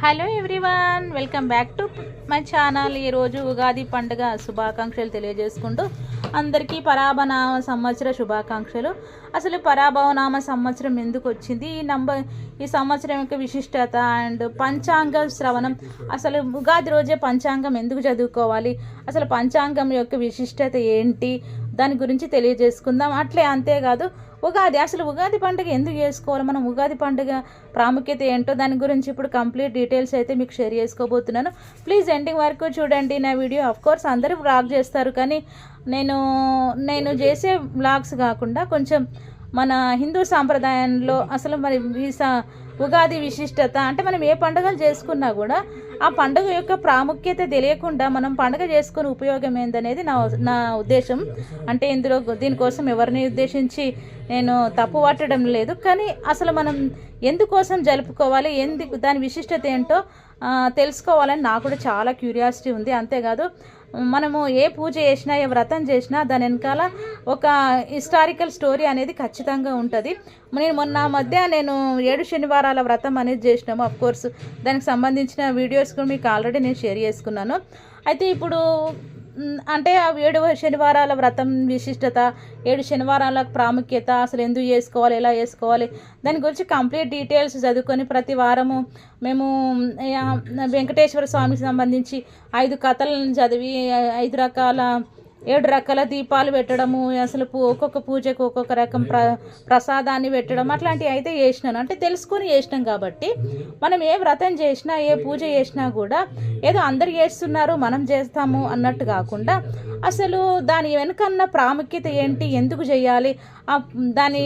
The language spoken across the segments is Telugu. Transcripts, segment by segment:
Hello everyone, welcome back to my channel. ఈరోజు ఉగాది పండుగ శుభాకాంక్షలు తెలియజేసుకుంటూ అందరికీ పరాభనామ సంవత్సర శుభాకాంక్షలు. అసలు పరాభవనామ సంవత్సరం ఎందుకు వచ్చింది, ఈ సంవత్సరం యొక్క విశిష్టత అండ్ పంచాంగ శ్రవణం, అసలు ఉగాది రోజే పంచాంగం ఎందుకు చదువుకోవాలి, అసలు పంచాంగం యొక్క విశిష్టత ఏంటి, దాని గురించి తెలియజేసుకుందాం. అంతేకాదు అసలు ఉగాది పండుగ ఎందుకు చేసుకోవాలి, మనం ఉగాది పండుగ ప్రాముఖ్యత ఏంటో దాని గురించి ఇప్పుడు కంప్లీట్ డీటెయిల్స్ అయితే మీకు షేర్ చేసుకోబోతున్నాను. ప్లీజ్ ఎండింగ్ వరకు చూడండి నా వీడియో. ఆఫ్కోర్స్ అందరూ వ్లాగ్ చేస్తారు, కానీ నేను చేసే వ్లాగ్స్ కాకుండా కొంచెం మన హిందూ సాంప్రదాయంలో అసలు మరి ఉగాది విశిష్టత అంటే మనం ఏ పండుగలు చేసుకున్నా కూడా ఆ పండుగ యొక్క ప్రాముఖ్యత తెలియకుండా మనం పండుగ చేసుకునే ఉపయోగం ఏందనేది నా ఉద్దేశం. అంటే దీనికోసం ఎవరిని ఉద్దేశించి నేను తప్పు పట్టడం లేదు, కానీ అసలు మనం ఎందుకోసం జరుపుకోవాలి, దాని విశిష్టత ఏంటో తెలుసుకోవాలని నాకు కూడా చాలా క్యూరియాసిటీ ఉంది. అంతేకాదు మనము ఏ పూజ చేసినా ఏ వ్రతం చేసినా దాని వెనకాల ఒక హిస్టారికల్ స్టోరీ అనేది ఖచ్చితంగా ఉంటుంది. నేను 7 శనివారాల వ్రతం అనేది చేసినాము. అఫ్కోర్స్ దానికి సంబంధించిన వీడియోస్ కూడా మీకు ఆల్రెడీ నేను షేర్ చేసుకున్నాను. అయితే ఇప్పుడు అంటే ఆ 7 శనివారాల వ్రతం విశిష్టత, 7 శనివారాల ప్రాముఖ్యత, అసలు ఎందుకు చేసుకోవాలి, ఎలా చేసుకోవాలి, దాని గురించి కంప్లీట్ డీటెయిల్స్ చదువుకొని ప్రతి వారము మేము వెంకటేశ్వర స్వామికి సంబంధించి 5 కథలను చదివి 7 రకాల దీపాలు పెట్టడము, అసలు ఒక్కొక్క పూజకు ఒక్కొక్క రకం ప్రసాదాన్ని పెట్టడం అట్లాంటివి అయితే చేసినాను. అంటే తెలుసుకొని చేసినాం కాబట్టి మనం ఏ వ్రతం చేసినా ఏ పూజ చేసినా కూడా ఏదో అందరు చేస్తున్నారు మనం చేస్తాము అన్నట్టు కాకుండా అసలు దాని వెనుకన్న ప్రాముఖ్యత ఏంటి, ఎందుకు చేయాలి, దాని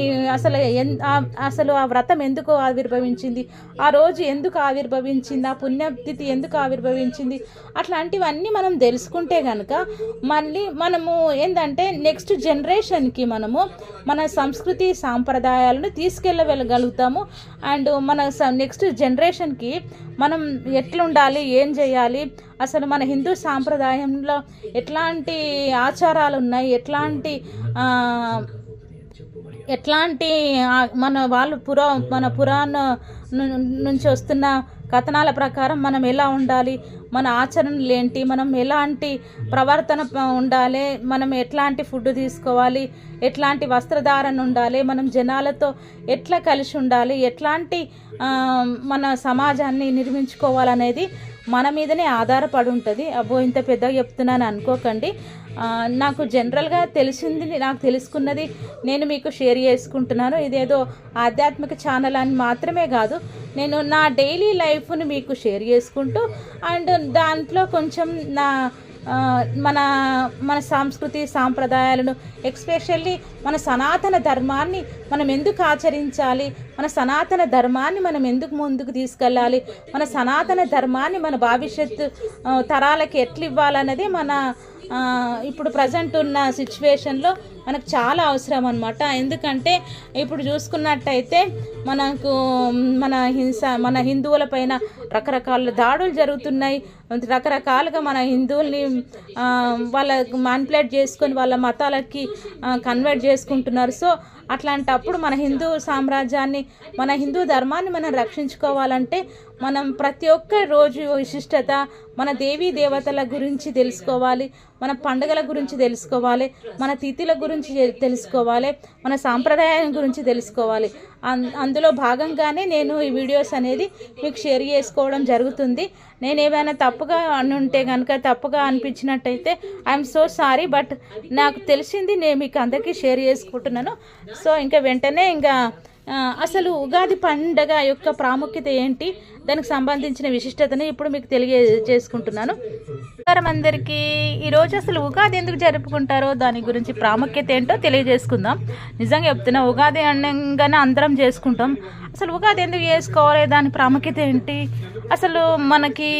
అసలు ఆ వ్రతం ఎందుకు ఆవిర్భవించింది, ఆ రోజు ఎందుకు ఆవిర్భవించింది, ఆ పుణ్యతిథి ఎందుకు ఆవిర్భవించింది, అట్లాంటివన్నీ మనం తెలుసుకుంటే కనుక మళ్ళీ మనము ఏంటంటే నెక్స్ట్ జనరేషన్కి మనము మన సంస్కృతి సాంప్రదాయాలను తీసుకెళ్ళగలుగుతాము. అండ్ మన నెక్స్ట్ జనరేషన్కి మనం ఎట్లుండాలి, ఏం చేయాలి, అసలు మన హిందూ సాంప్రదాయంలో ఎట్లాంటి ఆచారాలు ఉన్నాయి, ఎట్లాంటి మన పురాణ నుంచి వస్తున్న కథనాల ప్రకారం మనం ఎలా ఉండాలి, మన ఆచరణలు ఏంటి, మనం ఎలాంటి ప్రవర్తన ఉండాలి, మనం ఎట్లాంటి ఫుడ్ తీసుకోవాలి, ఎట్లాంటి వస్త్రధారణ ఉండాలి, మనం జనాలతో ఎట్లా కలిసి ఉండాలి, ఎట్లాంటి మన సమాజాన్ని నిర్మించుకోవాలనేది మన మీదనే ఆధారపడి ఉంటుంది. అబ్బో ఇంత పెద్దగా చెప్తున్నాను అనుకోకండి. నాకు జనరల్గా నాకు తెలుసుకున్నది నేను మీకు షేర్ చేసుకుంటున్నాను. ఇదేదో ఆధ్యాత్మిక ఛానల్ అని మాత్రమే కాదు, నేను నా డైలీ లైఫ్ని మీకు షేర్ చేసుకుంటూ అండ్ దాంట్లో కొంచెం మన సంస్కృతి సాంప్రదాయాలను ఎస్పెషల్లీ మన సనాతన ధర్మాన్ని మనం ఎందుకు ఆచరించాలి, మన సనాతన ధర్మాన్ని మనం ఎందుకు ముందుకు తీసుకెళ్ళాలి, మన సనాతన ధర్మాన్ని మన భవిష్యత్తు తరాలకి ఎట్లా ఇవ్వాలన్నది ఇప్పుడు ప్రజెంట్ ఉన్న సిచ్యువేషన్లో మనకు చాలా అవసరం అన్నమాట. ఎందుకంటే ఇప్పుడు చూసుకున్నట్టయితే మన హిందువుల పైన రకరకాల దాడులు జరుగుతున్నాయి. రకరకాలుగా మన హిందువుల్ని వాళ్ళకు మానిపులేట్ చేసుకొని వాళ్ళ మతాలకి కన్వర్ట్ చేసుకుంటున్నారు. సో అట్లాంటప్పుడు మన హిందూ సామ్రాజ్యాన్ని, మన హిందూ ధర్మాన్ని మనం రక్షించుకోవాలంటే మనం ప్రతి ఒక్క రోజు విశిష్టత, మన దేవీ దేవతల గురించి తెలుసుకోవాలి, మన పండుగల గురించి తెలుసుకోవాలి, మన తిథుల గురించి తెలుసుకోవాలి, మన సాంప్రదాయం గురించి తెలుసుకోవాలి. అందులో భాగంగానే నేను ఈ వీడియోస్ అనేది మీకు షేర్ చేసుకోవడం జరుగుతుంది. నేను ఏమైనా తప్పుగా ఉంటే కనుక, తప్పుగా అనిపించినట్టయితే ఐఎమ్ సో సారీ, బట్ నాకు తెలిసింది నేను మీకు అందరికీ షేర్ చేసుకుంటున్నాను. సో వెంటనే అసలు ఉగాది పండుగ యొక్క ప్రాముఖ్యత ఏంటి, దానికి సంబంధించిన విశిష్టతని ఇప్పుడు మీకు తెలియజేసుకుంటున్నాను. అందరికీ ఈరోజు అసలు ఉగాది ఎందుకు జరుపుకుంటారో దాని గురించి ప్రాముఖ్యత ఏంటో తెలియజేసుకుందాం. నిజంగా చెప్తున్నా, ఉగాది అనగానే అందరం చేసుకుంటాం. అసలు ఉగాది ఎందుకు చేసుకోవాలి, దాని ప్రాముఖ్యత ఏంటి, అసలు మనకి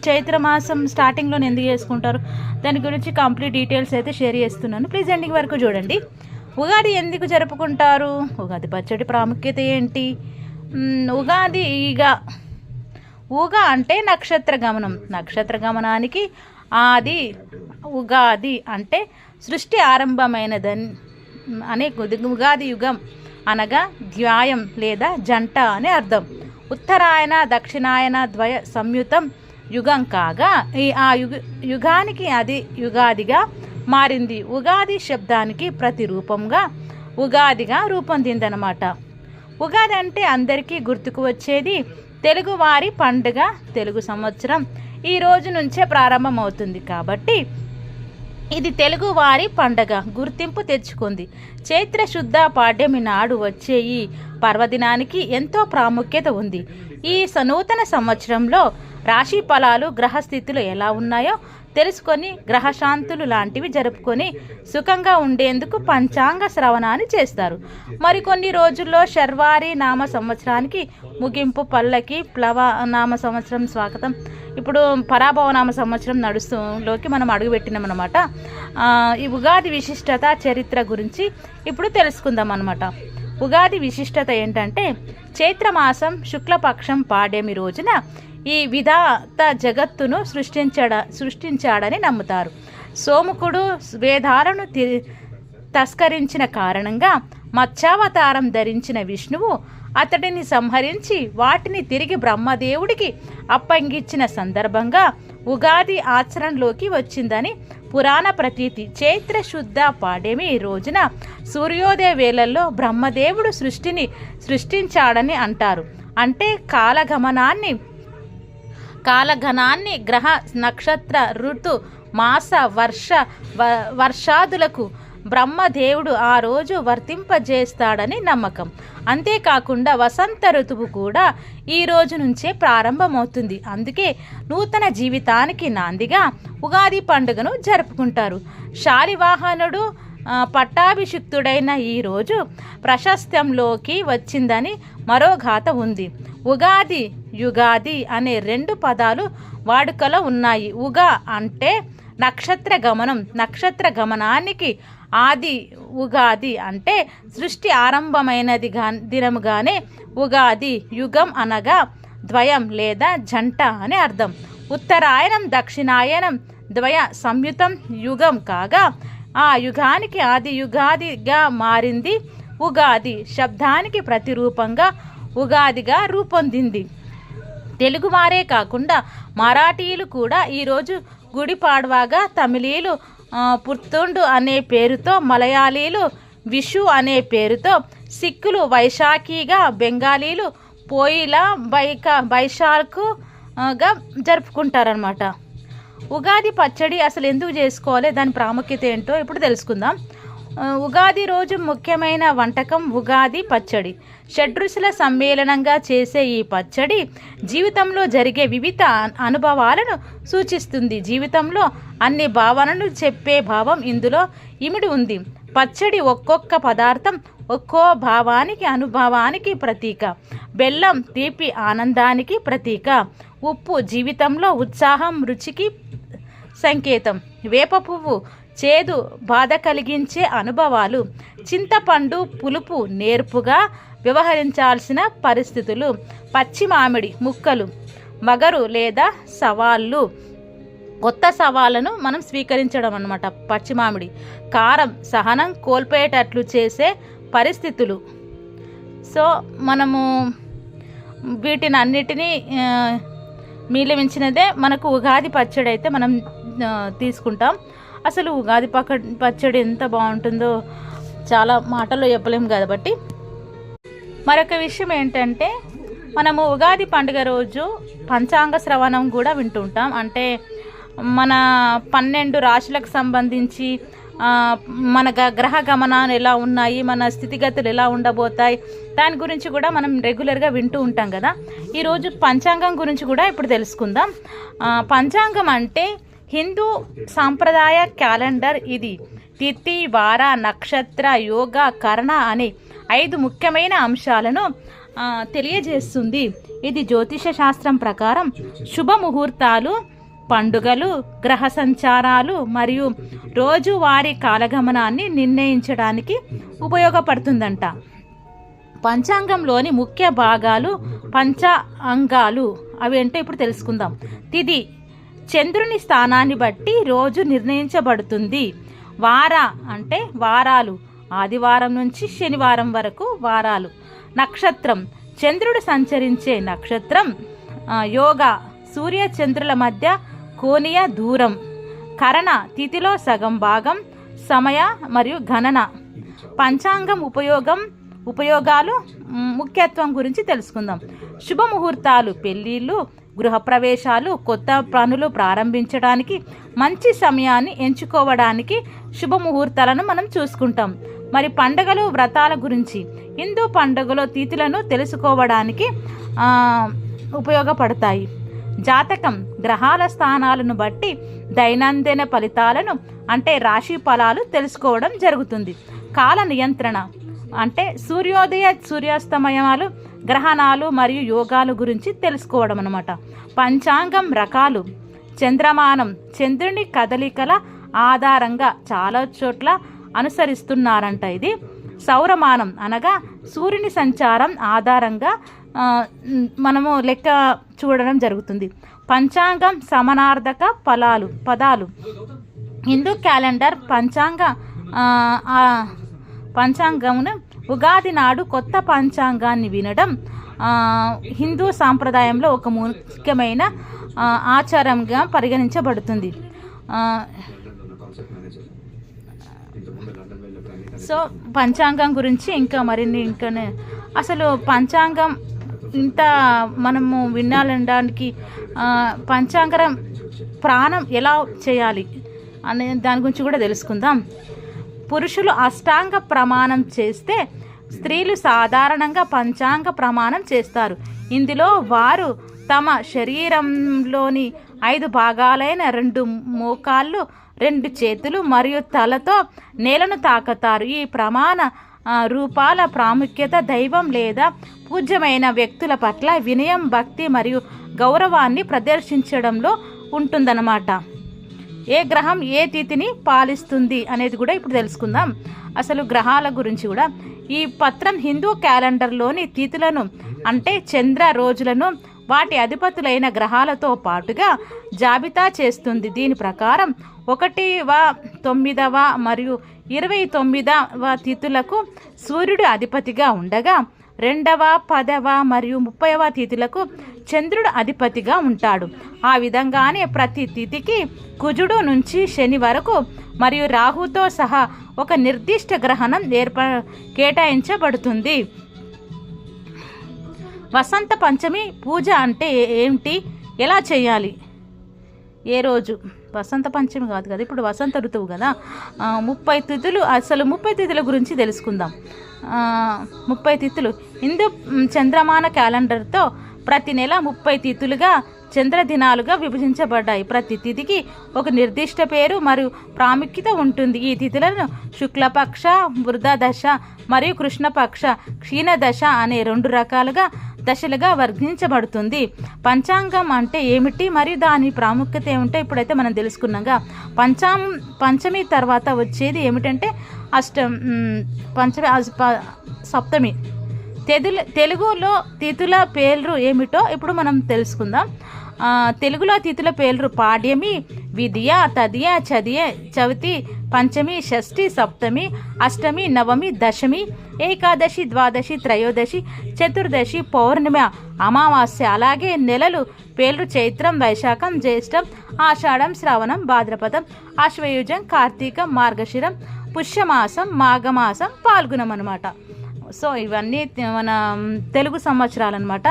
చైత్ర మాసం స్టార్టింగ్లోనే ఎందుకు చేసుకుంటారు, దాని గురించి కంప్లీట్ డీటెయిల్స్ అయితే షేర్ చేస్తున్నాను. ప్లీజ్ ఎండింగ్ వరకు చూడండి. ఉగాది ఎందుకు జరుపుకుంటారు, ఉగాది పచ్చడి ప్రాముఖ్యత ఏంటి, ఉగా అంటే నక్షత్ర గమనం, నక్షత్ర గమనానికి ఆది ఉగాది అంటే సృష్టి ఆరంభమైనదని అనే ఉగాది యుగం అనగా ద్వయం లేదా జంట అని అర్థం. ఉత్తరాయణ దక్షిణాయన ద్వయ సంయుతం యుగం కాగా ఆ యుగానికి అది యుగాదిగా మారింది. ఉగాది శబ్దానికి ప్రతిరూపంగా ఉగాదిగా రూపొందిందనమాట. ఉగాది అంటే అందరికీ గుర్తుకు వచ్చేది తెలుగువారి పండుగ. తెలుగు సంవత్సరం ఈ రోజు నుంచే ప్రారంభమవుతుంది కాబట్టి ఇది తెలుగువారి పండగ గుర్తింపు తెచ్చుకుంది. చైత్ర శుద్ధ పాడ్యమి నాడు వచ్చే ఈ పర్వదినానికి ఎంతో ప్రాముఖ్యత ఉంది. ఈ నూతన సంవత్సరంలో రాశి ఫలాలు గ్రహస్థితులు ఎలా ఉన్నాయో తెలుసుకొని గ్రహశాంతులు లాంటివి జరుపుకొని సుఖంగా ఉండేందుకు పంచాంగ శ్రవణాన్ని చేస్తారు. మరికొన్ని రోజుల్లో శర్వారి నామ సంవత్సరానికి ముగింపు, పల్లకి ప్లవ నామ సంవత్సరం స్వాగతం. ఇప్పుడు పరాభవనామ సంవత్సరం నడుస్తులోకి మనం అడుగుపెట్టినాం అనమాట. ఈ ఉగాది విశిష్టత చరిత్ర గురించి ఇప్పుడు తెలుసుకుందాం అనమాట. ఉగాది విశిష్టత ఏంటంటే చైత్రమాసం శుక్లపక్షం పాడ్యమి రోజున ఈ విధాత జగత్తును సృష్టించాడని నమ్ముతారు. సోముకుడు వేదాలను తస్కరించిన కారణంగా మత్స్యావతారం ధరించిన విష్ణువు అతడిని సంహరించి వాటిని తిరిగి బ్రహ్మదేవుడికి అప్పగించిన సందర్భంగా ఉగాది ఆచరణలోకి వచ్చిందని పురాణ ప్రతీతి. చైత్ర శుద్ధ పాడ్యమి రోజున సూర్యోదయ వేళల్లో బ్రహ్మదేవుడు సృష్టిని సృష్టించాడని అంటారు. అంటే కాలగణాన్ని గ్రహ నక్షత్ర ఋతు మాస వర్షాదులకు బ్రహ్మదేవుడు ఆ రోజు వర్తింపజేస్తాడని నమ్మకం. అంతేకాకుండా వసంత ఋతువు కూడా ఈ రోజు నుంచే ప్రారంభమవుతుంది. అందుకే నూతన జీవితానికి నాందిగా ఉగాది పండుగను జరుపుకుంటారు. శాలివాహనుడు పట్టాభిషిక్తుడైన ఈ రోజు ప్రశస్త్యంలోకి వచ్చిందని మరో గాథ ఉంది. ఉగాది యుగాది అనే రెండు పదాలు వాడుకలో ఉన్నాయి. ఉగా అంటే నక్షత్ర గమనం, నక్షత్ర గమనానికి ఆది. ఉగాది అంటే సృష్టి ఆరంభమైనది దినముగానే ఉగాది. యుగం అనగా ద్వయం లేదా జంట అని అర్థం. ఉత్తరాయణం దక్షిణాయనం ద్వయ సంయుతం యుగం కాగా ఆ యుగానికి ఆది యుగాదిగా మారింది. ఉగాది శబ్దానికి ప్రతిరూపంగా ఉగాదిగా రూపొందింది. తెలుగువారే కాకుండా మరాఠీలు కూడా ఈరోజు గుడి పాడ్వాగా, తమిళీలు పుర్తుండు అనే పేరుతో, మలయాళీలు విషు అనే పేరుతో, సిక్కులు వైశాఖిగా, బెంగాలీలు పోయిలా బైశాఖుగా జరుపుకుంటారనమాట. ఉగాది పచ్చడి అసలు ఎందుకు చేసుకోవాలి, దాని ప్రాముఖ్యత ఏంటో ఇప్పుడు తెలుసుకుందాం. ఉగాది రోజు ముఖ్యమైన వంటకం ఉగాది పచ్చడి. షడ్రుచుల సమ్మేళనంగా చేసే ఈ పచ్చడి జీవితంలో జరిగే వివిధ అనుభవాలను సూచిస్తుంది. జీవితంలో అన్ని భావనలు చెప్పే భావం ఇందులో ఇమిడి ఉంది. పచ్చడి ఒక్కొక్క పదార్థం ఒక్కో భావానికి, అనుభవానికి ప్రతీక. బెల్లం తీపి ఆనందానికి ప్రతీక. ఉప్పు జీవితంలో ఉత్సాహం, రుచికి సంకేతం. వేప పువ్వు చేదు, బాధ కలిగించే అనుభవాలు. చింతపండు పులుపు, నేర్పుగా వ్యవహరించాల్సిన పరిస్థితులు. పచ్చి మామిడి ముక్కలు మగరు లేదా సవాళ్ళు, కొత్త సవాళ్ళను మనం స్వీకరించడం అన్నమాట. పచ్చి మామిడి. కారం సహనం కోల్పోయేటట్లు చేసే పరిస్థితులు. సో మనము వీటిని అన్నిటినీ మిలిమించినదే మనకు ఉగాది పచ్చడి అయితే మనం తీసుకుంటాం. అసలు ఉగాది పచ్చడి ఎంత బాగుంటుందో చాలా మాటల్లో చెప్పలేము కాబట్టి. మరొక విషయం ఏంటంటే మనము ఉగాది పండుగ రోజు పంచాంగ శ్రవణం కూడా వింటుంటాం. అంటే మన 12 రాశులకు సంబంధించి మన గ్రహ గమనాలు ఎలా ఉన్నాయి, మన స్థితిగతులు ఎలా ఉండబోతాయి, దాని గురించి కూడా మనం రెగ్యులర్గా వింటూ ఉంటాం కదా. ఈరోజు పంచాంగం గురించి కూడా ఇప్పుడు తెలుసుకుందాం. పంచాంగం అంటే హిందూ సాంప్రదాయ క్యాలెండర్. ఇది తిథి, వార, నక్షత్ర, యోగ, కరణ అనే 5 ముఖ్యమైన అంశాలను తెలియజేస్తుంది. ఇది జ్యోతిష శాస్త్రం ప్రకారం శుభముహూర్తాలు, పండుగలు, గ్రహ సంచారాలు మరియు రోజువారీ కాలగమనాన్ని నిర్ణయించడానికి ఉపయోగపడుతుందంట. పంచాంగంలోని ముఖ్య భాగాలు పంచాంగాలు అవి ఏంటో ఇప్పుడు తెలుసుకుందాం. తిథి చంద్రుని స్థానాన్ని బట్టి రోజు నిర్ణయించబడుతుంది. వార అంటే వారాలు, ఆదివారం నుంచి శనివారం వరకు వారాలు. నక్షత్రం చంద్రుడు సంచరించే నక్షత్రం, యోగా, సూర్య చంద్రుల మధ్య కోణీయ దూరం, కరణ, తిథిలో సగం భాగం, సమయ మరియు గణన, పంచాంగం ఉపయోగాలు, ముఖ్యత్వం గురించి తెలుసుకుందాం. శుభముహూర్తాలు, పెళ్ళిళ్ళు, గృహప్రవేశాలు, కొత్త పనులు ప్రారంభించడానికి మంచి సమయాన్ని ఎంచుకోవడానికి శుభముహూర్తాలను మనం చూసుకుంటాం. మరి పండుగలు, వ్రతాల గురించి, హిందూ పండుగలో తిథులను తెలుసుకోవడానికి ఉపయోగపడతాయి. జాతకం, గ్రహాల స్థానాలను బట్టి దైనందిన ఫలితాలను అంటే రాశి ఫలాలు తెలుసుకోవడం జరుగుతుంది. కాల నియంత్రణ అంటే సూర్యోదయ సూర్యాస్తమయాలు, గ్రహణాలు మరియు యోగాలు గురించి తెలుసుకోవడం అన్నమాట. పంచాంగం రకాలు, చంద్రమానం, చంద్రుని కదలికల ఆధారంగా చాలా చోట్ల అనుసరిస్తున్నారంట. ఇది సౌరమానం అనగా సూర్యుని సంచారం ఆధారంగా మనము లెక్క చూడడం జరుగుతుంది. పంచాంగం సమానార్థక పదాలు, హిందూ క్యాలెండర్ పంచాంగమును ఉగాది నాడు కొత్త పంచాంగాన్ని వినడం హిందూ సాంప్రదాయంలో ఒక ముఖ్యమైన ఆచారంగా పరిగణించబడుతుంది. సో పంచాంగం గురించి ఇంకా అసలు పంచాంగం ఇంత మనము వినాలనడానికి పంచాంగం ప్రాణం ఎలా చేయాలి అనే దాని గురించి కూడా తెలుసుకుందాం. పురుషులు అష్టాంగ ప్రమాణం చేస్తే స్త్రీలు సాధారణంగా పంచాంగ ప్రమాణం చేస్తారు. ఇందులో వారు తమ శరీరంలోని 5 భాగాలైన 2 మోకాళ్ళు, 2 చేతులు మరియు తలతో నేలను తాకుతారు. ఈ ప్రమాణ రూపాల ప్రాముఖ్యత దైవం లేదా పూజ్యమైన వ్యక్తుల పట్ల వినయం, భక్తి మరియు గౌరవాన్ని ప్రదర్శించడంలో ఉంటుందన్నమాట. ఏ గ్రహం ఏ తిథిని పాలిస్తుంది అనేది కూడా ఇప్పుడు తెలుసుకుందాం. అసలు గ్రహాల గురించి కూడా ఈ పత్రం హిందూ క్యాలెండర్లోని తిథులను అంటే చంద్ర రోజులను వాటి అధిపతులైన గ్రహాలతో పాటుగా జాబితా చేస్తుంది. దీని ప్రకారం 1వ, 9వ మరియు 29వ తిథులకు సూర్యుడు అధిపతిగా ఉండగా 2వ, 10వ మరియు 30వ తిథులకు చంద్రుడు అధిపతిగా ఉంటాడు. ఆ విధంగానే ప్రతి తిథికి కుజుడు నుంచి శని వరకు మరియు రాహుతో సహా ఒక నిర్దిష్ట గ్రహణం కేటాయించబడుతుంది. వసంత పంచమి పూజ అంటే ఏమిటి, ఎలా చేయాలి, ఏ రోజు? వసంత పంచమి కాదు కదా, ఇప్పుడు వసంత ఋతువు కదా. 30 తిథులు, అసలు 30 తిథుల గురించి తెలుసుకుందాం. 30 తిథులు హిందూ చంద్రమాన క్యాలెండర్తో ప్రతి నెల 30 తిథులుగా చంద్రదినాలుగా విభజించబడ్డాయి. ప్రతి తిథికి ఒక నిర్దిష్ట పేరు మరియు ప్రాముఖ్యత ఉంటుంది. ఈ తిథులను శుక్లపక్ష వృద్ధ దశ మరియు కృష్ణపక్ష క్షీణదశ అనే 2 రకాలుగా దశలుగా వర్గీకరించబడుతుంది. పంచాంగం అంటే ఏమిటి మరియు దాని ప్రాముఖ్యత ఏమిటో ఇప్పుడైతే మనం తెలుసుకున్నాగా. పంచమి తర్వాత వచ్చేది ఏమిటంటే సప్తమి. తెలుగులో తిథుల పేర్లు ఏమిటో ఇప్పుడు మనం తెలుసుకుందాం. తెలుగులో తిథుల పేర్లు పాడ్యమి, విద్య, తదియ, చవితి, పంచమి, షష్ఠి, సప్తమి, అష్టమి, నవమి, దశమి, ఏకాదశి, ద్వాదశి, త్రయోదశి, చతుర్దశి, పౌర్ణమి, అమావాస్య. అలాగే నెలలు పేర్లు చైత్రం, వైశాఖం, జ్యేష్టం, ఆషాఢం, శ్రవణం, భాద్రపదం, ఆశ్వయుజం, కార్తీకం, మార్గశిరం, పుష్యమాసం, మాఘమాసం, పాల్గొనం అన్నమాట. సో ఇవన్నీ మన తెలుగు సంవత్సరాలు అనమాట.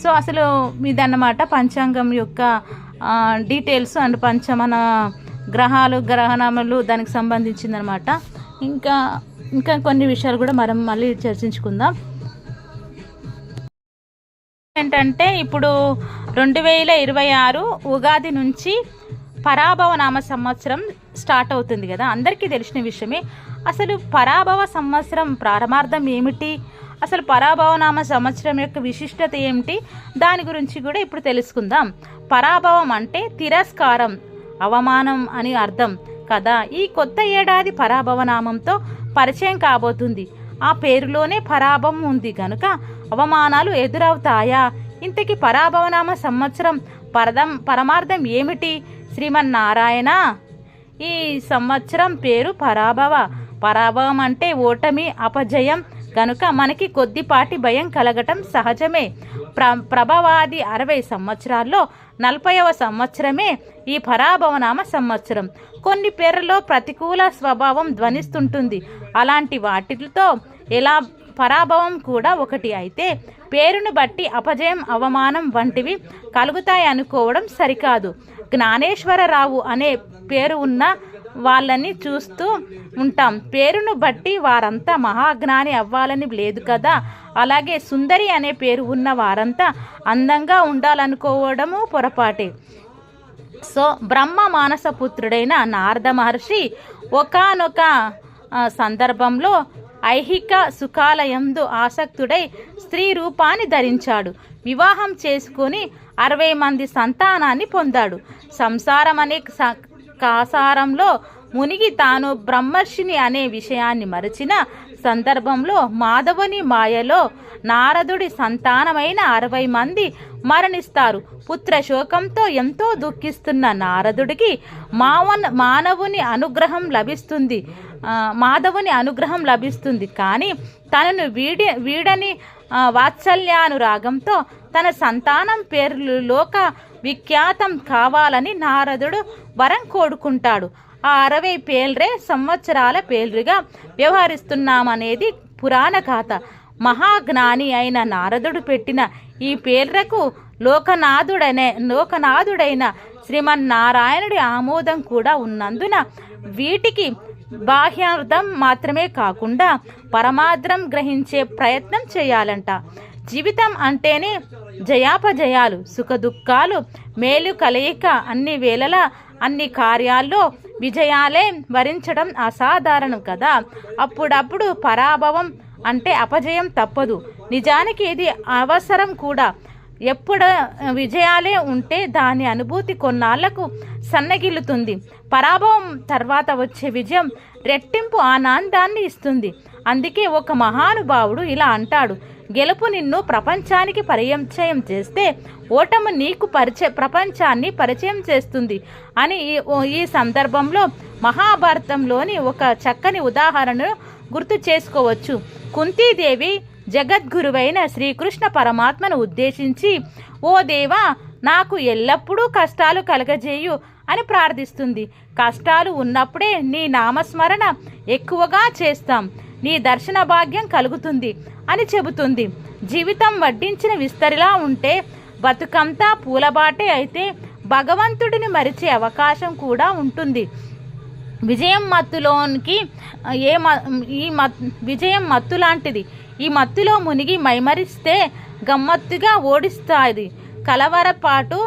సో అసలు ఇదన్నమాట పంచాంగం యొక్క డీటెయిల్స్ అండ్ పంచమన గ్రహాలు, గ్రహణములు దానికి సంబంధించిందనమాట. ఇంకా కొన్ని విషయాలు కూడా మనం మళ్ళీ చర్చించుకుందాం. ఏంటంటే ఇప్పుడు 2026 ఉగాది నుంచి పరాభవనామ సంవత్సరం స్టార్ట్ అవుతుంది కదా, అందరికీ తెలిసిన విషయమే. అసలు పరాభవ సంవత్సరం ప్రారంభార్థం ఏమిటి, అసలు పరాభవనామ సంవత్సరం యొక్క విశిష్టత ఏమిటి, దాని గురించి కూడా ఇప్పుడు తెలుసుకుందాం. పరాభవం అంటే తిరస్కారం, అవమానం అని అర్థం కదా. ఈ కొత్త ఏడాది పరాభవనామంతో పరిచయం కాబోతుంది. ఆ పేరులోనే పరాభవం ఉంది కనుక అవమానాలు ఎదురవుతాయా? ఇంతకీ పరాభవనామ సంవత్సరం పరమార్థం ఏమిటి? శ్రీమన్నారాయణ. ఈ సంవత్సరం పేరు పరాభవ. పరాభవం అంటే ఓటమి, అపజయం కనుక మనకి కొద్దిపాటి భయం కలగటం సహజమే. ప్రభవాది 60 సంవత్సరాల్లో 40వ సంవత్సరమే ఈ పరాభవనామ సంవత్సరం. కొన్ని పేర్లలో ప్రతికూల స్వభావం ధ్వనిస్తుంటుంది. అలాంటి వాటితో ఎలా పరాభవం కూడా ఒకటి. అయితే పేరును బట్టి అపజయం, అవమానం వంటివి కలుగుతాయి అనుకోవడం సరికాదు. జ్ఞానేశ్వరరావు అనే పేరు ఉన్న వాళ్ళని చూస్తూ ఉంటాం. పేరును బట్టి వారంతా మహాజ్ఞాని అవ్వాలని లేదు కదా. అలాగే సుందరి అనే పేరు ఉన్న వారంతా అందంగా ఉండాలనుకోవడము పొరపాటే. సో బ్రహ్మ మానసపుత్రుడైన నారద మహర్షి ఒకానొక సందర్భంలో ఐహిక సుఖాలయందు ఆసక్తుడై స్త్రీ రూపాన్ని ధరించాడు. వివాహం చేసుకుని 60 మంది సంతానాన్ని పొందాడు. సంసారం అనే కాసారంలో మునిగి తాను బ్రహ్మర్షిని అనే విషయాన్ని మరచిన సందర్భంలో మాధవుని మాయలో నారదుడి సంతానమైన 60 మంది మరణిస్తారు. పుత్ర శోకంతో ఎంతో దుఃఖిస్తున్న నారదుడికి మాధవుని అనుగ్రహం లభిస్తుంది. కానీ తనను వీడని వాత్సల్యానురాగంతో తన సంతానం పేర్లు లోక విఖ్యాతం కావాలని నారదుడు వరం కోరుకుంటాడు. ఆ 60 పేర్లే సంవత్సరాల పేర్లుగా వ్యవహరిస్తున్నామనేది పురాణ గాథ. మహాజ్ఞాని అయిన నారదుడు పెట్టిన ఈ పేర్లకు లోకనాథుడైన శ్రీమన్నారాయణుడి ఆమోదం కూడా ఉన్నందున వీటికి బాహ్యార్థం మాత్రమే కాకుండా పరమార్థం గ్రహించే ప్రయత్నం చేయాలంట. జీవితం అంటేనే జయాపజయాలు, సుఖదుఖాలు, మేలు కలయిక. అన్ని వేళలా అన్ని కార్యాల్లో విజయాలే వరించడం అసాధారణం కదా. అప్పుడప్పుడు పరాభవం అంటే అపజయం తప్పదు. నిజానికి ఇది అవసరం కూడా. ఎప్పుడు విజయాలే ఉంటే దాని అనుభూతి కొన్నాళ్లకు సన్నగిల్లుతుంది. పరాభవం తర్వాత వచ్చే విజయం రెట్టింపు ఆనందాన్ని ఇస్తుంది. అందుకే ఒక మహానుభావుడు ఇలా అంటాడు: గెలుపు నిన్ను ప్రపంచానికి పరిచయం చేస్తే ఓటమి నీకు ప్రపంచాన్ని పరిచయం చేస్తుంది అని ఈ సందర్భంలో మహాభారతంలోని ఒక చక్కని ఉదాహరణను గుర్తు చేసుకోవచ్చు. కుంతీదేవి జగద్గురువైన శ్రీకృష్ణ పరమాత్మను ఉద్దేశించి, ఓ దేవా, నాకు ఎల్లప్పుడూ కష్టాలు కలగజేయు అని ప్రార్థిస్తుంది. కష్టాలు ఉన్నప్పుడే నీ నామస్మరణ ఎక్కువగా చేస్తాం, నీ దర్శన భాగ్యం కలుగుతుంది అని చెబుతుంది. జీవితం వడ్డించిన విస్తరిలా ఉంటే బతుకంతా పూలబాటే అయితే భగవంతుడిని మరిచే అవకాశం కూడా ఉంటుంది. విజయం మత్తు లాంటిది. ఈ మత్తులో మునిగి మైమరిస్తే గమ్మత్తుగా ఓడిస్తాది. కలవరపాటు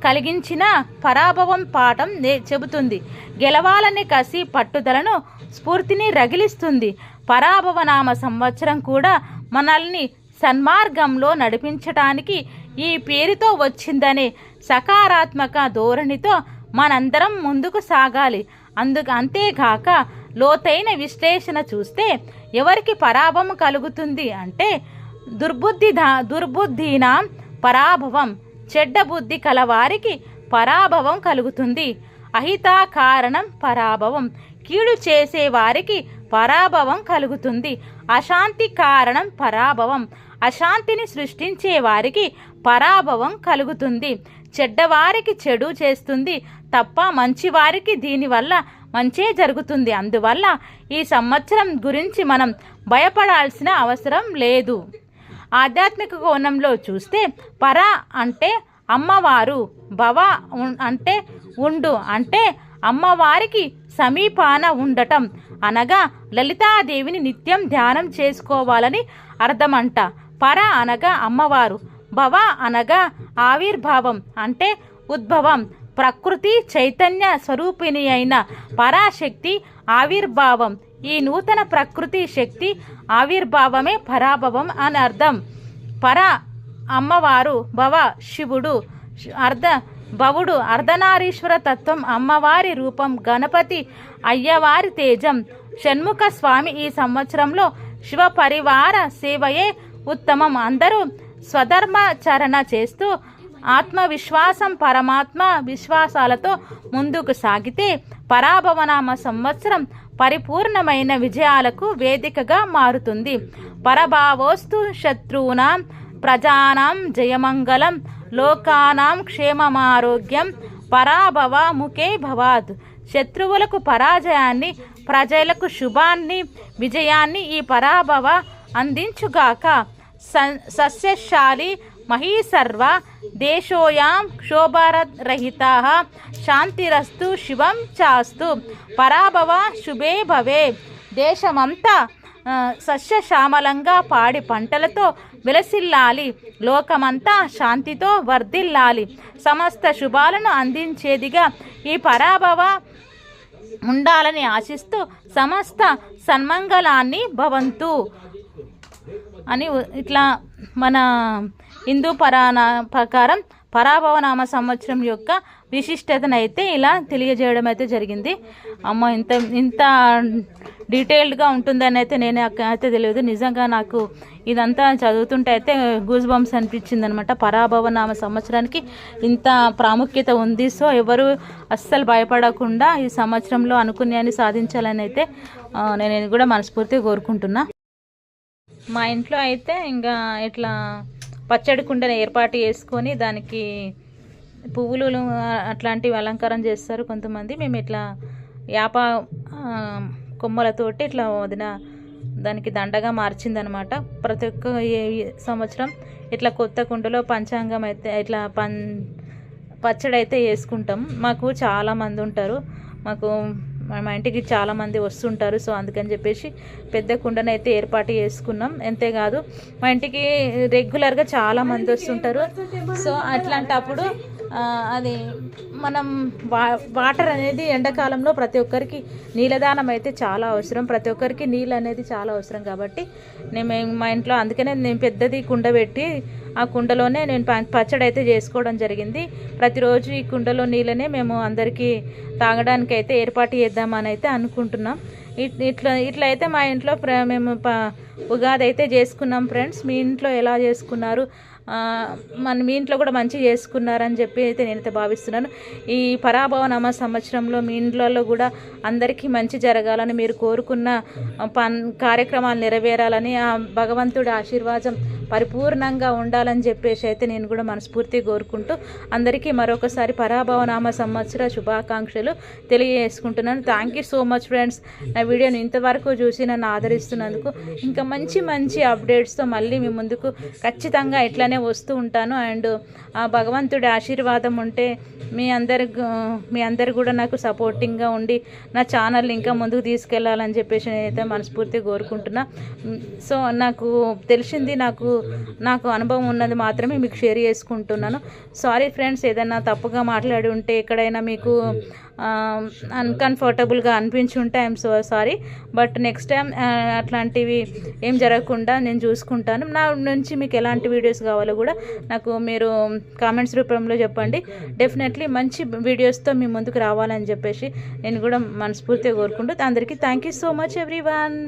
కలిగించిన పరాభవం పాఠం చెబుతుంది. గెలవాలనే కసి, పట్టుదలను, స్ఫూర్తిని రగిలిస్తుంది. పరాభవనామ సంవత్సరం కూడా మనల్ని సన్మార్గంలో నడిపించటానికి ఈ పేరుతో వచ్చిందనే సకారాత్మక ధోరణితో మనందరం ముందుకు సాగాలి. అంతేగాక లోతైన విశ్లేషణ చూస్తే ఎవరికి పరాభవం కలుగుతుంది అంటే దుర్బుద్ధినాం పరాభవం, చెడ్డ బుద్ధి కలవారికి పరాభవం కలుగుతుంది. అహిత కారణం పరాభవం, కీడు చేసే వారికి పరాభవం కలుగుతుంది. అశాంతి కారణం పరాభవం, అశాంతిని సృష్టించే వారికి పరాభవం కలుగుతుంది. చెడ్డవారికి చెడు చేస్తుంది తప్ప మంచివారికి దీనివల్ల మంచే జరుగుతుంది. అందువల్ల ఈ సంవత్సరం గురించి మనం భయపడాల్సిన అవసరం లేదు. ఆధ్యాత్మిక కోణంలో చూస్తే పర అంటే అమ్మవారు, భవ అంటే ఉండు అంటే అమ్మవారికి సమీపాన ఉండటం అనగా లలితాదేవిని నిత్యం ధ్యానం చేసుకోవాలని అర్థమంట. పర అనగా అమ్మవారు, భవ అనగా ఆవిర్భావం అంటే ఉద్భవం. ప్రకృతి చైతన్య స్వరూపిణి అయిన పరాశక్తి ఆవిర్భావం. ఈ నూతన ప్రకృతి శక్తి ఆవిర్భావమే పరాభవం అని అర్థం. పర అమ్మవారు, భవ శివుడు, భవుడు అర్ధనారీశ్వర తత్వం, అమ్మవారి రూపం గణపతి, అయ్యవారి తేజం. షణ్ముఖ స్వామి ఈ సంవత్సరంలో శివ పరివార సేవయే ఉత్తమం. అందరూ స్వధర్మాచరణ చేస్తూ ఆత్మవిశ్వాసం, పరమాత్మ విశ్వాసాలతో ముందుకు సాగితే పరాభవనామ సంవత్సరం పరిపూర్ణమైన విజయాలకు వేదికగా మారుతుంది. పరభావోస్తు శత్రూనాం ప్రజానాం జయమంగళం లోకానాం క్షేమమారోగ్యం పరాభవ ముఖే భవాత్. శత్రువులకు పరాజయాన్ని, ప్రజలకు శుభాన్ని, విజయాన్ని ఈ పరాభవ అందించుగాక. సస్యశాలి మహీసర్వ దేశోయాం క్షోభరహితా శాంతిరస్తు శివం చాస్తు. పరాభవ శుభే భవే. దేశమంతా సస్యశ్యామలంగా పాడి పంటలతో విలసిల్లాలి. లోకమంతా శాంతితో వర్ధిల్లాలి. సమస్త శుభాలను అందించేదిగా ఈ పరాభవ ఉండాలని ఆశిస్తూ సమస్త సన్మంగళాన్ని భవంతు అని ఇట్లా మన హిందూ ప్రకారం పరాభవనామ సంవత్సరం యొక్క విశిష్టతను అయితే ఇలా తెలియజేయడం అయితే జరిగింది. అమ్మ ఇంత డీటెయిల్డ్గా ఉంటుందని అయితే నేను అయితే తెలియదు. నిజంగా నాకు ఇదంతా చదువుతుంటే అయితే గూస్ బంప్స్ అనిపించింది అనమాట. పరాభవనామ సంవత్సరానికి ఇంత ప్రాముఖ్యత ఉంది. సో ఎవరు అస్సలు భయపడకుండా ఈ సంవత్సరంలో అనుకున్నాయని సాధించాలని అయితే నేను కూడా మనస్ఫూర్తిగా కోరుకుంటున్నా. మా ఇంట్లో అయితే ఇంకా ఇట్లా పచ్చడి కుండను ఏర్పాటు చేసుకొని దానికి పువ్వులు అట్లాంటివి అలంకారం చేస్తారు కొంతమంది. మేము ఇట్లా యాప కొమ్మలతోటి ఇట్లా వదిన దానికి దండగా మార్చిందనమాట. ప్రతి ఒక్క సంవత్సరం ఇట్లా కొత్త కుండలో పంచాంగం అయితే ఇట్లా పచ్చడి అయితే వేసుకుంటాం. మాకు చాలామంది ఉంటారు, మా ఇంటికి చాలామంది వస్తుంటారు. సో అందుకని చెప్పేసి పెద్ద కుండను అయితే ఏర్పాటు చేసుకున్నాం. అంతేకాదు మా ఇంటికి రెగ్యులర్గా చాలామంది వస్తుంటారు. సో అట్లాంటప్పుడు అది మనం వాటర్ అనేది ఎండాకాలంలో ప్రతి ఒక్కరికి నీళ్ళదానం అయితే చాలా అవసరం. ప్రతి ఒక్కరికి నీళ్ళు అనేది చాలా అవసరం కాబట్టి మా ఇంట్లో అందుకనే నేను పెద్దది కుండ పెట్టి ఆ కుండలోనే నేను పచ్చడి అయితే చేసుకోవడం జరిగింది. ప్రతిరోజు ఈ కుండలో నీళ్ళనే మేము అందరికీ తాగడానికి అయితే ఏర్పాటు చేద్దామని అయితే అనుకుంటున్నాం. ఇట్లా అయితే మా ఇంట్లో మేము ఉగాది అయితే చేసుకున్నాం. ఫ్రెండ్స్, మీ ఇంట్లో ఎలా చేసుకున్నారు? మీ ఇంట్లో కూడా మంచిగా చేసుకున్నారని చెప్పి అయితే నేనైతే భావిస్తున్నాను. ఈ పరాభవనామ సంవత్సరంలో మీ ఇంట్లో కూడా అందరికీ మంచి జరగాలని, మీరు కోరుకున్న కార్యక్రమాలు నెరవేరాలని, ఆ భగవంతుడి ఆశీర్వాదం పరిపూర్ణంగా ఉండాలని చెప్పేసి అయితే నేను కూడా మనస్ఫూర్తిగా కోరుకుంటూ అందరికీ మరొకసారి పరాభవనామ సంవత్సర శుభాకాంక్షలు తెలియజేసుకుంటున్నాను. Thank you so much friends. నా వీడియోని ఇంతవరకు చూసి నన్ను ఆదరిస్తున్నందుకు. ఇంకా మంచి మంచి అప్డేట్స్తో మళ్ళీ మీ ముందుకు ఖచ్చితంగా ఇట్లానే వస్తూ ఉంటాను. అండ్ ఆ భగవంతుడి ఆశీర్వాదం ఉంటే మీ అందరు కూడా నాకు సపోర్టింగ్గా ఉండి నా ఛానల్ని ఇంకా ముందుకు తీసుకెళ్ళాలని చెప్పేసి నేనైతే మనస్ఫూర్తిగా కోరుకుంటున్నా. సో నాకు తెలిసింది, నాకు అనుభవం ఉన్నది మాత్రమే మీకు షేర్ చేసుకుంటున్నాను. సారీ ఫ్రెండ్స్, ఏదైనా తప్పుగా మాట్లాడి ఉంటే, ఎక్కడైనా మీకు అన్కంఫర్టబుల్గా అనిపించి ఉంటే I'm so sorry. But next time అట్లాంటివి ఏం జరగకుండా నేను చూసుకుంటాను. నా నుంచి మీకు ఎలాంటి వీడియోస్ కావాలో కూడా నాకు మీరు కామెంట్స్ రూపంలో చెప్పండి. డెఫినెట్లీ మంచి వీడియోస్తో మీ ముందుకు రావాలని చెప్పేసి నేను కూడా మనస్ఫూర్తిగా కోరుకుంటూ అందరికీ thank you so much everyone.